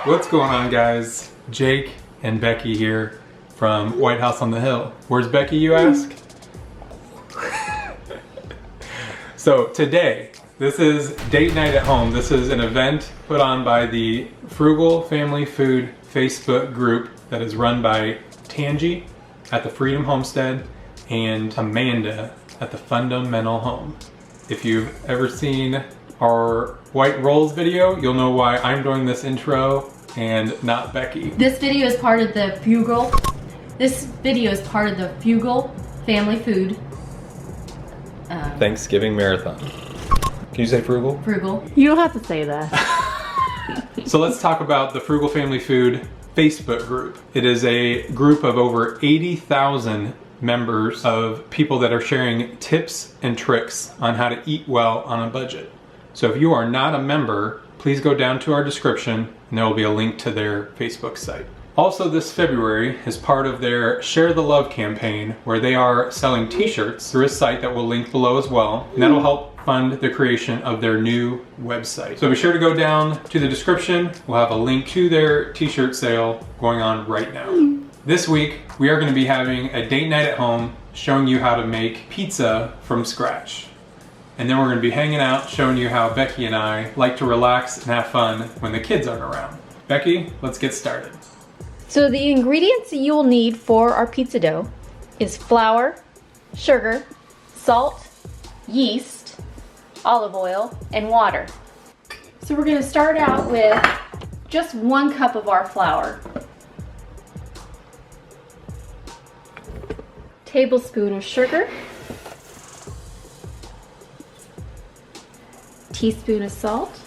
What's going on, guys? Jake and Becky here from White House on the Hill. Where's Becky, you ask? So today, this is date night at home. This is an event put on by the Frugal Family Food Facebook group that is run by Tangi at the Freedom Homestead and Amanda at the Fundamental Home. If you've ever seen our White Rolls video, you'll know why I'm doing this intro and not Becky. This video is part of the Frugal. This video is part of the Frugal Family Food. Thanksgiving Marathon. Can you say frugal? Frugal. You don't have to say that. So let's talk about the Frugal Family Food Facebook group. It is a group of over 80,000 members of people that are sharing tips and tricks on how to eat well on a budget. So if you are not a member, please go down to our description and there will be a link to their Facebook site. Also this February is part of their Share the Love campaign, where they are selling t-shirts through a site that we'll link below as well, and that'll help fund the creation of their new website. So be sure to go down to the description. We'll have a link to their t-shirt sale going on right now. This week, we are going to be having a date night at home, showing you how to make pizza from scratch. And then we're going to be hanging out, showing you how Becky and I like to relax and have fun when the kids aren't around. Becky, let's get started. So the ingredients that you will need for our pizza dough is flour, sugar, salt, yeast, olive oil, and water. So we're going to start out with just 1 cup of our flour, tablespoon of sugar, teaspoon of salt,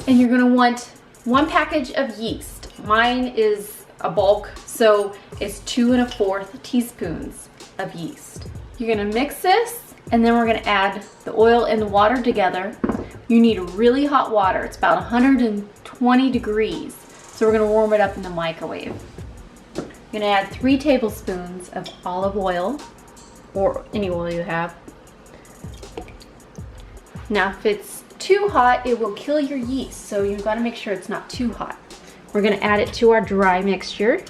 and you're going to want 1 package of yeast. Mine is a bulk, so it's 2 1/4 teaspoons of yeast. You're gonna mix this, and then we're gonna add the oil and the water together. You need really hot water. It's about 120 degrees. So we're gonna warm it up in the microwave. You're gonna add 3 tablespoons of olive oil, or any oil you have. Now, if it's too hot, it will kill your yeast, so you've got to make sure it's not too hot. We're going to add it to our dry mixture.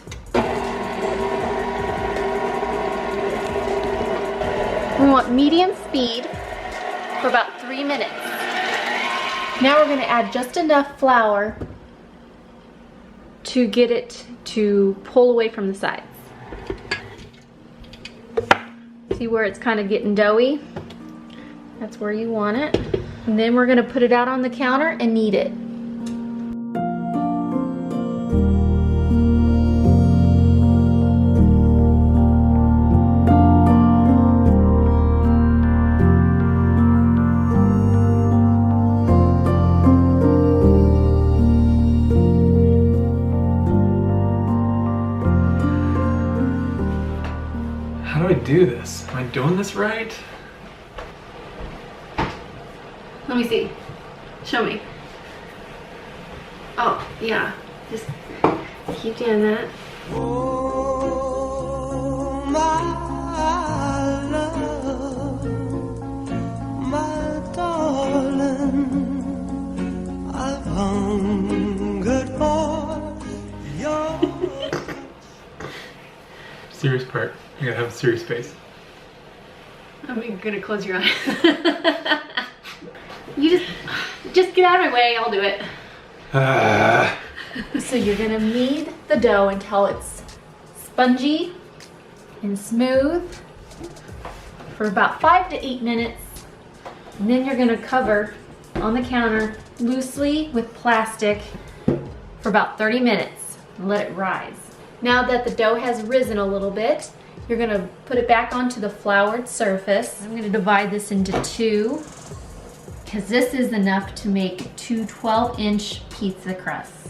We want medium speed for about 3 minutes. Now we're going to add just enough flour to get it to pull away from the sides. See where it's kind of getting doughy? That's where you want it. And then we're going to put it out on the counter and knead it. How do I do this? Am I doing this right? Let me see. Show me. Oh, yeah. Just keep doing that. Oh, my love, my darling, I've hungered for your... Serious part. You gotta have a serious face. I'm gonna close your eyes. You just get out of my way, I'll do it. So you're gonna knead the dough until it's spongy and smooth for about 5 to 8 minutes. And then you're gonna cover on the counter loosely with plastic for about 30 minutes and let it rise. Now that the dough has risen a little bit, you're gonna put it back onto the floured surface. I'm gonna divide this into 2, because this is enough to make 2 12-inch pizza crusts.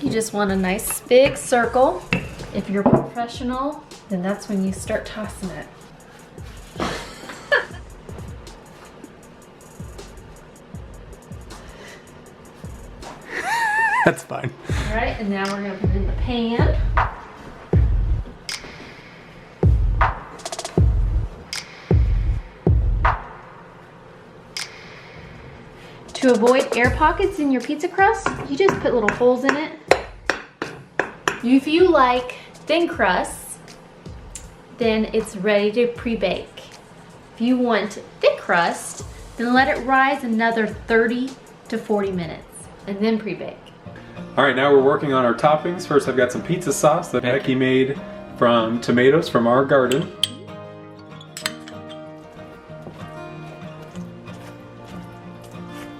You just want a nice big circle. If you're professional, then that's when you start tossing it. That's fine. All right, and now we're gonna put it in the pan. To avoid air pockets in your pizza crust, you just put little holes in it. If you like thin crusts, then it's ready to pre-bake. If you want thick crust, then let it rise another 30 to 40 minutes and then pre-bake. All right, now we're working on our toppings. First, I've got some pizza sauce that Becky made from tomatoes from our garden.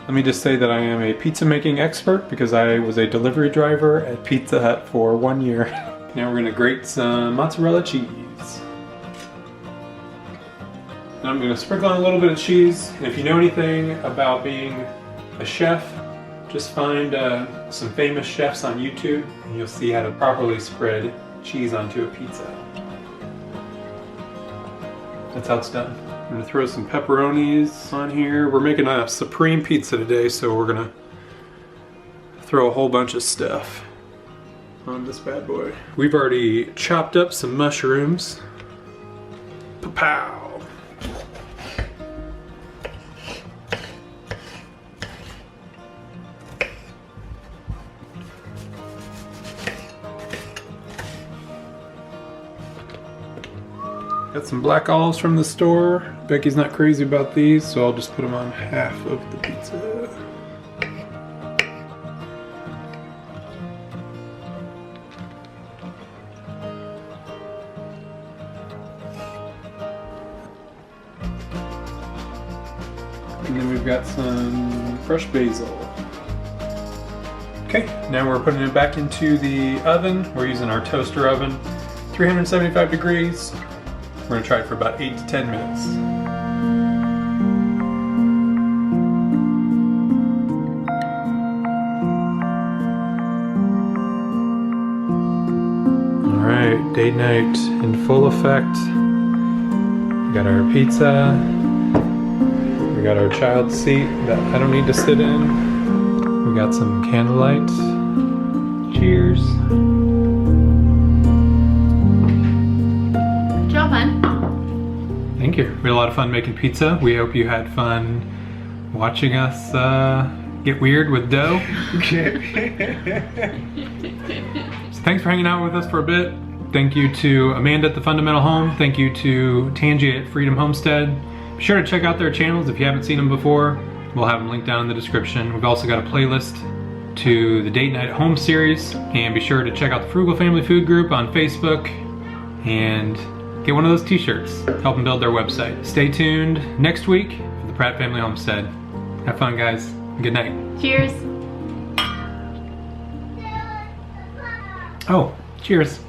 Let me just say that I am a pizza making expert because I was a delivery driver at Pizza Hut for 1 year. Now we're gonna grate some mozzarella cheese. And I'm gonna sprinkle on a little bit of cheese. And if you know anything about being a chef, just find some famous chefs on YouTube and you'll see how to properly spread cheese onto a pizza. That's how it's done. I'm gonna throw some pepperonis on here. We're making a supreme pizza today, so we're gonna throw a whole bunch of stuff on this bad boy. We've already chopped up some mushrooms. Pa-pow! Got some black olives from the store. Becky's not crazy about these, so I'll just put them on half of the pizza. And then we've got some fresh basil. Okay, now we're putting it back into the oven. We're using our toaster oven, 375 degrees. We're gonna try it for about 8 to 10 minutes. All right, date night in full effect. We got our pizza. We got our child's seat that I don't need to sit in. We got some candlelight. Cheers. Thank you. We had a lot of fun making pizza. We hope you had fun watching us get weird with dough. So thanks for hanging out with us for a bit. Thank you to Amanda at the Fundamental Home. Thank you to Tangi at Freedom Homestead. Be sure to check out their channels if you haven't seen them before. We'll have them linked down in the description. We've also got a playlist to the Date Night Home series. And be sure to check out the Frugal Family Food group on Facebook. And get one of those t-shirts. Help them build their website. Stay tuned next week for the Pratt Family Homestead. Have fun, guys. Good night. Cheers. Oh, cheers.